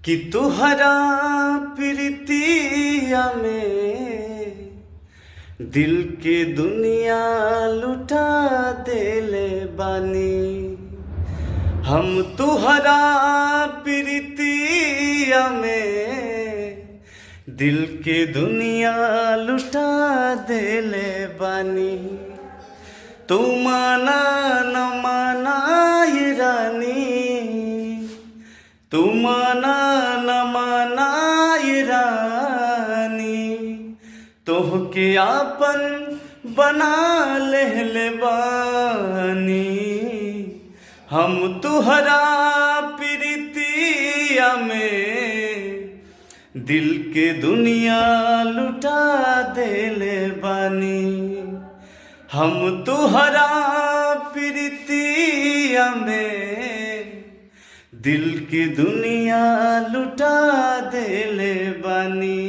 कि तुहरा प्रीतिया में दिल के दुनिया लुटा देले बानी। हम तुहरा प्रीतिया में दिल के दुनिया लुटा देले बानी। तू माना न माना ये रानी, तू माना न माना ये रानी, तोहके आपन बना लेले बानी। हम तुहरा प्रीतिया में दिल के दुनिया लुटा देले बानी। हम तुहरा प्रीतिया में दिल की दुनिया लुटा देले बानी।